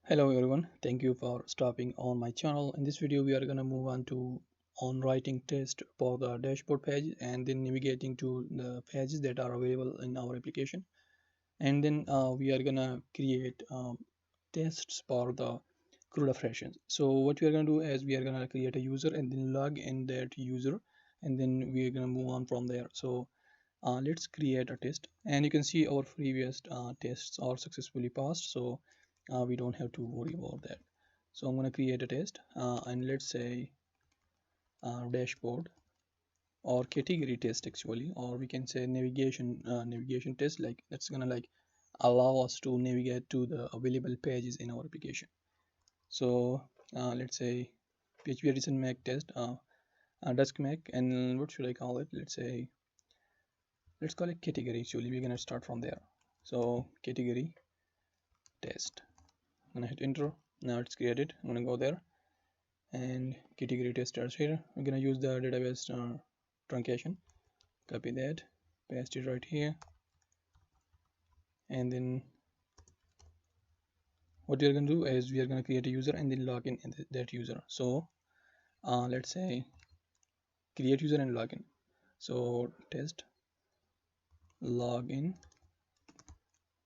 Hello everyone, thank you for stopping on my channel. In this video we are going to move on writing test for the dashboard page and then navigating to the pages that are available in our application, and then we are going to create tests for the CRUD operations. So what we are going to do is we are going to create a user and then log in that user, and then we are going to move on from there. So let's create a test, and you can see our previous tests are successfully passed, so we don't have to worry about that. So I'm going to create a test, and let's say dashboard or category test actually, or we can say navigation test. Like that's gonna like allow us to navigate to the available pages in our application. So let's say PHP Edison Mac test, Dusk Mac, and what should I call it? Let's call it category. Actually, we're gonna start from there. So category test. I'm gonna hit enter. Now it's created. I'm gonna go there, and category test starts here. We're gonna use the database truncation. Copy that, paste it right here, and then what we are gonna do is we are gonna create a user and then log in that user. So let's say create user and login. So test login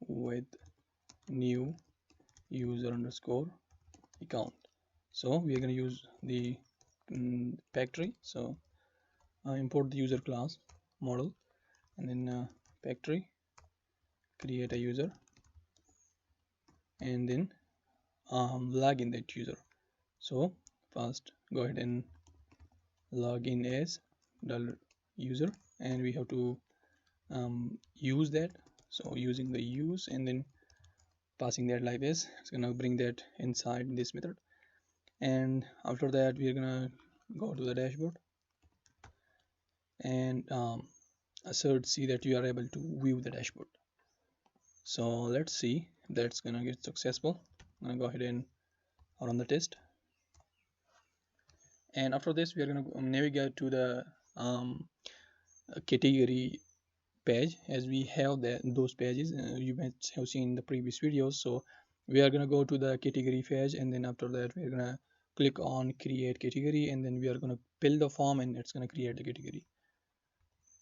with new user underscore account. So we are going to use the factory. So import the user class model, and then factory, create a user, and then log in that user. So first go ahead and log in as $user, and we have to use that. So using the use and then passing that like this, it's gonna bring that inside this method. And after that we're gonna go to the dashboard and assert see that you are able to view the dashboard. So let's see if that's gonna get successful. I'm gonna go ahead and run the test, and after this we are gonna navigate to the category page, as we have those pages you might have seen in the previous videos. So we are going to go to the category page, and then after that we're going to click on create category, and then we are going to fill the form and it's going to create the category.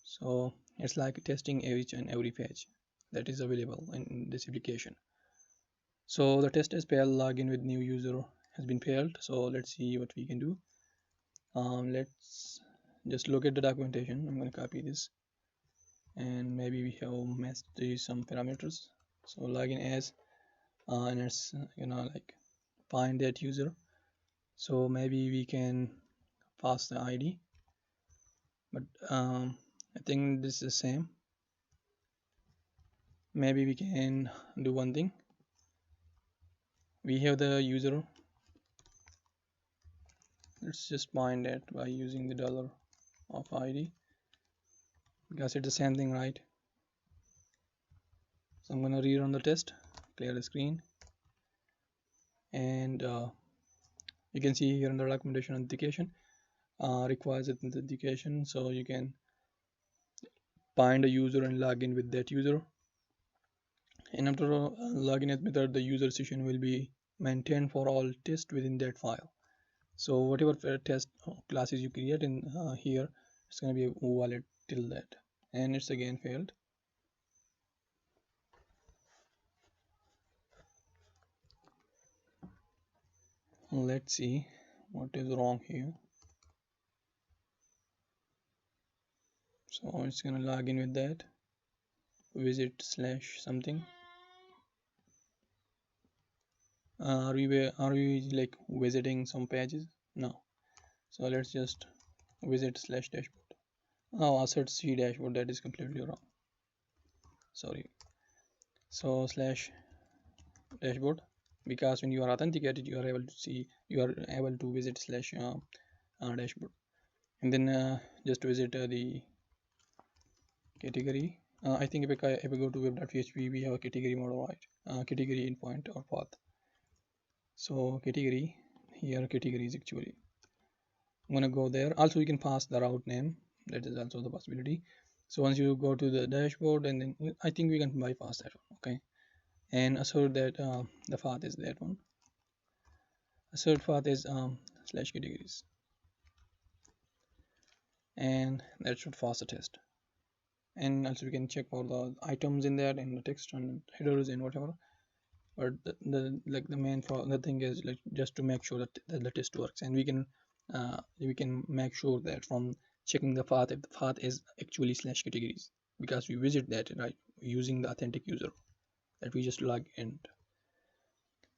So it's like testing each and every page that is available in this application. So the test is failed, login with new user has been failed. So let's see what we can do. Let's just look at the documentation. I'm going to copy this, and maybe we have messed some parameters. So login as and it's like find that user. So maybe we can pass the ID, but I think this is the same. Maybe we can do one thing. We have the user. Let's just find it by using the dollar of ID, because it's the same thing, right? So I'm gonna rerun the test, clear the screen, and you can see here in the documentation authentication requires authentication. So you can find a user and log in with that user, and after login as method, the user session will be maintained for all tests within that file. So whatever test classes you create in here, it's going to be valid till that, and it's again failed. Let's see what is wrong here. So it's going to log in with that visit slash something. Are we like visiting some pages? No. So let's just visit slash dashboard. Oh, assert C dashboard, that is completely wrong. Sorry. So slash dashboard, because when you are authenticated you are able to visit slash dashboard, and then just visit the category. I think if I go to web.php, we have a category model, right? Category endpoint or path. So category, here categories actually. I'm gonna go there. Also you can pass the route name, that is also the possibility. So once you go to the dashboard, and then I think we can bypass that one, okay, and assert that the path is that one. Assert path is slash categories, and that should pass the test. And also we can check for the items in there and the text and headers and whatever. But the main for the thing is like just to make sure that the test works, and we can make sure that from checking the path if the path is actually slash categories, because we visit that right using the authentic user that we just log in.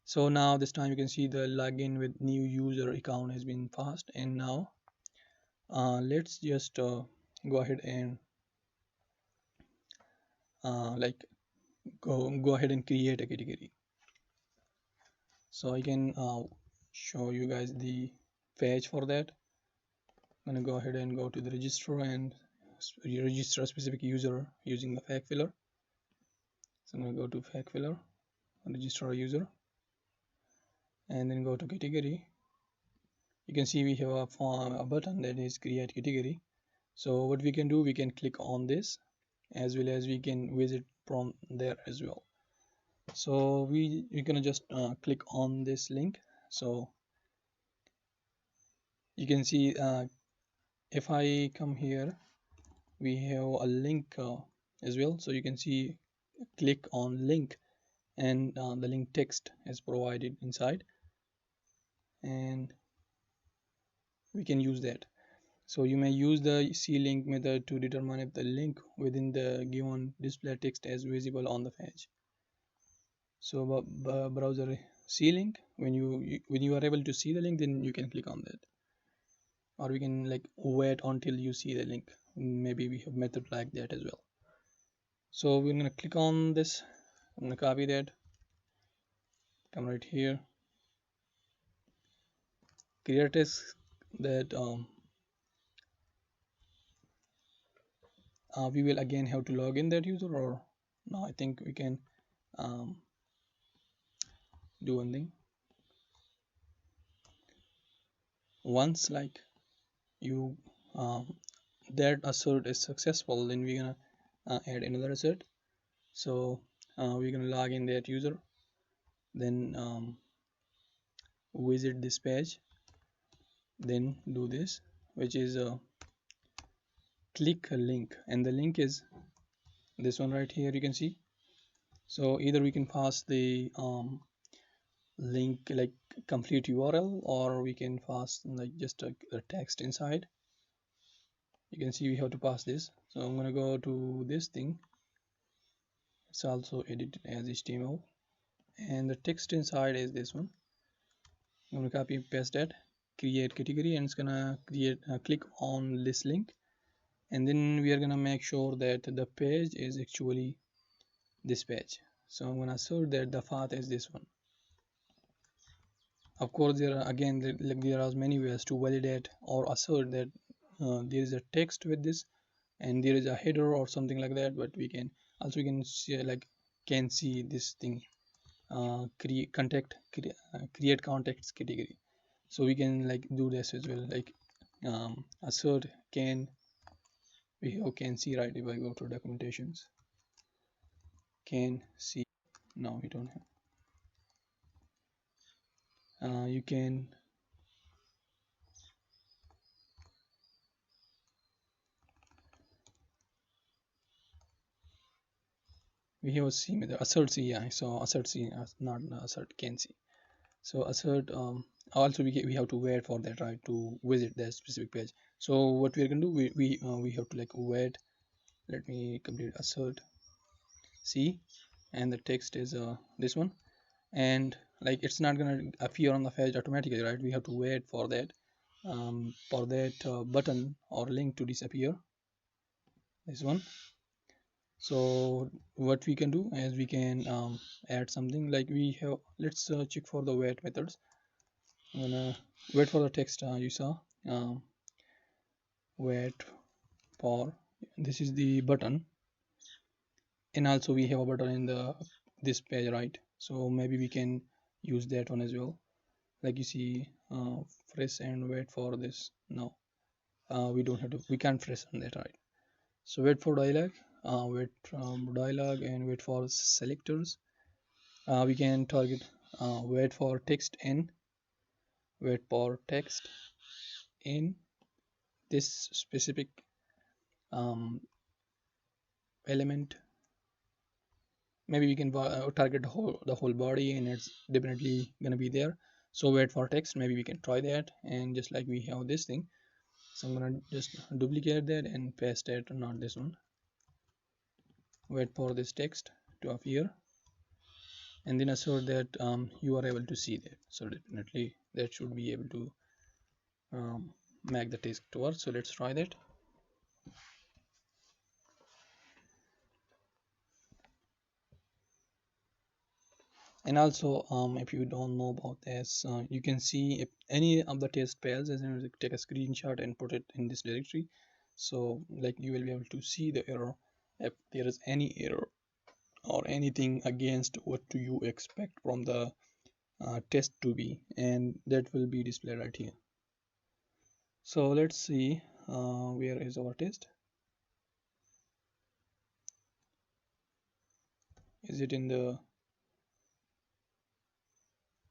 So now this time you can see the login with new user account has been passed, and now let's just go ahead and like go ahead and create a category. So I can show you guys the page for that. I'm gonna go ahead and go to the register and register a specific user using the flag filler. So I'm gonna go to flag filler, register a user, and then go to category. You can see we have a button that is create category. So what we can do, we can click on this, as well as we can visit from there as well. So we're gonna just click on this link. So you can see if I come here, we have a link as well. So you can see click on link, and the link text is provided inside, and we can use that. So you may use the C-link method to determine if the link within the given display text is visible on the page. So browser C-link, when you are able to see the link, then you can click on that, or we can like wait until you see the link. Maybe we have method like that as well. So we're gonna click on this. I'm gonna copy that, come right here, create a test that we will again have to log in that user, or no, I think we can do one thing. Once like you that assert is successful, then we're gonna add another assert. So we're gonna log in that user, then visit this page, then do this, which is click a link, and the link is this one right here, you can see. So either we can pass the link like complete URL, or we can pass like just a text inside. You can see we have to pass this. So I'm gonna go to this thing. It's also edited as HTML, and the text inside is this one. I'm gonna copy and paste that, create category, and it's gonna create click on this link, and then we are gonna make sure that the page is actually this page. So I'm gonna assert that the path is this one. Of course, there are again there are many ways to validate or assert that there is a text with this, and there is a header or something like that. But we can also see can see this thing create context category. So we can like do this as well, like assert can can see, right? If I go to documentations, can see, no we don't have. You can we have a C method, assert C, yeah. So assert C, not assert can see. So assert also we have to wait for that, right, to visit that specific page. So what we are going to do, we have to like wait. Let me complete assert C, and the text is this one, and like it's not gonna appear on the page automatically, right? We have to wait for that button or link to disappear, this one. So what we can do is we can add something like we have, let's check for the wait methods. I'm gonna wait for the text you saw, wait for, this is the button, and also we have a button in the this page, right? So maybe we can use that one as well. Like you see, press and wait for this. No, we don't have to, we can't press on that, right? So wait for dialog, wait dialog, and wait for selectors. We can target wait for text in, wait for text in this specific element. Maybe we can target the whole body, and it's definitely gonna be there. So wait for text, maybe we can try that. And just like we have this thing, so I'm gonna just duplicate that and paste it, not this one. Wait for this text to appear, and then assure that you are able to see that. So definitely that should be able to make the text work. So let's try that. And also if you don't know about this, you can see if any of the test fails, as in take a screenshot and put it in this directory. So like you will be able to see the error if there is any error or anything against what do you expect from the test to be, and that will be displayed right here. So let's see where is our test. Is it in the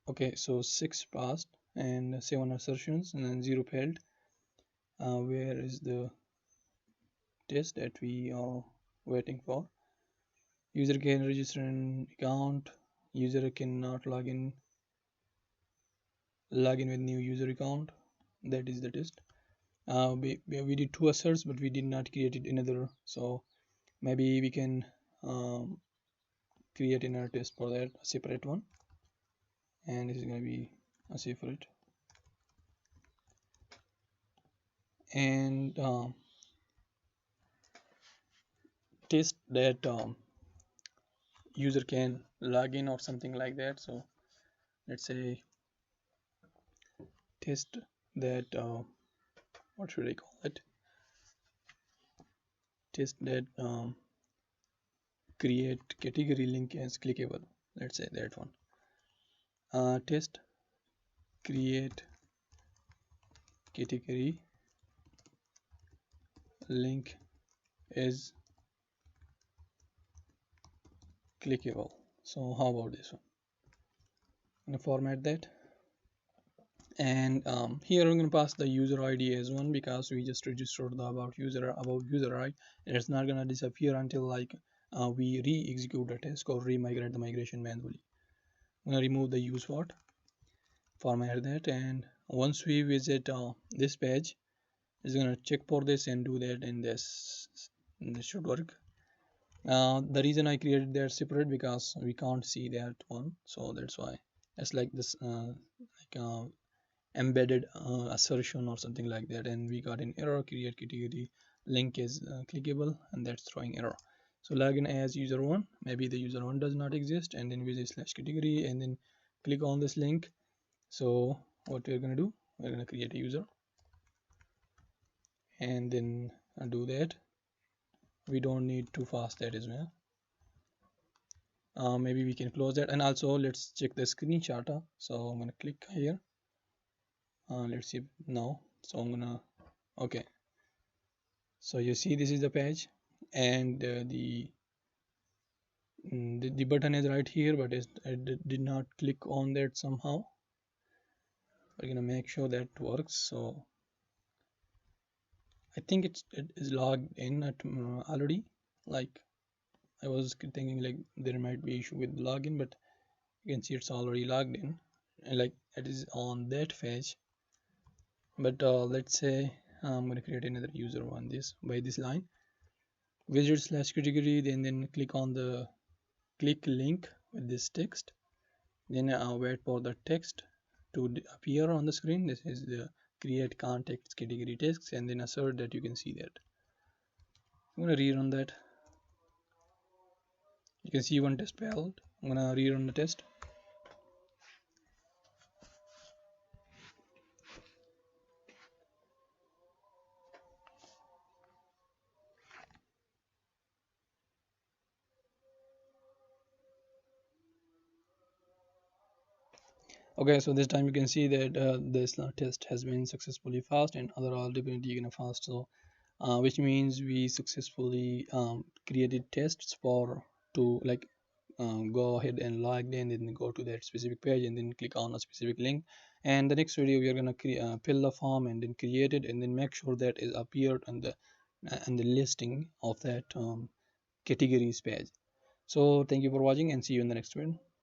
okay? So 6 passed and 7 assertions and then 0 failed. Where is the test that we are waiting for? User can register an account. User cannot log in with new user account. That is the test. We did 2 asserts, but we did not create it another. So maybe we can create another test for that, a separate one. And this is going to be a separate. And test that user can log in or something like that. So let's say test that what should I call it? Test that create category link as clickable. Let's say that one. Test create category link is clickable. So how about this one? I'm gonna format that, and here I'm going to pass the user ID as one because we just registered the about user, right? And it's not going to disappear until like we re-execute the test or re-migrate the migration manually. I'm going to remove the use what, format that, and once we visit this page, it's going to check for this and do that, and this should work. The reason I created that separate because we can't see that one, so that's why it's like this embedded assertion or something like that, and we got an error. Create category link is clickable, and that's throwing error. So login as user one, maybe the user one does not exist, and then visit slash category and then click on this link. So what we're going to do, we're going to create a user and then do that. We don't need to fast that as well. Maybe we can close that, and also let's check the screenshot. So I'm going to click here. Let's see now. So I'm gonna okay, so you see this is the page, and the button is right here, but I did not click on that somehow. We're gonna make sure that works. So I think it is logged in at already. Like I was thinking like there might be issue with login, but you can see it's already logged in, and like it is on that page. But let's say I'm gonna create another user on this by this line, visit slash category, then click on the click link with this text, then wait for the text to appear on the screen. This is the create context category text, and then assert that you can see that. I'm gonna rerun that. You can see one test failed. I'm gonna rerun the test. Okay, so this time you can see that this test has been successfully passed, and other all definitely gonna fast. So which means we successfully created tests for to like go ahead and log in, and then go to that specific page and then click on a specific link. And the next video we are going to fill the form and then create it, and then make sure that is appeared on the listing of that categories page. So thank you for watching, and see you in the next one.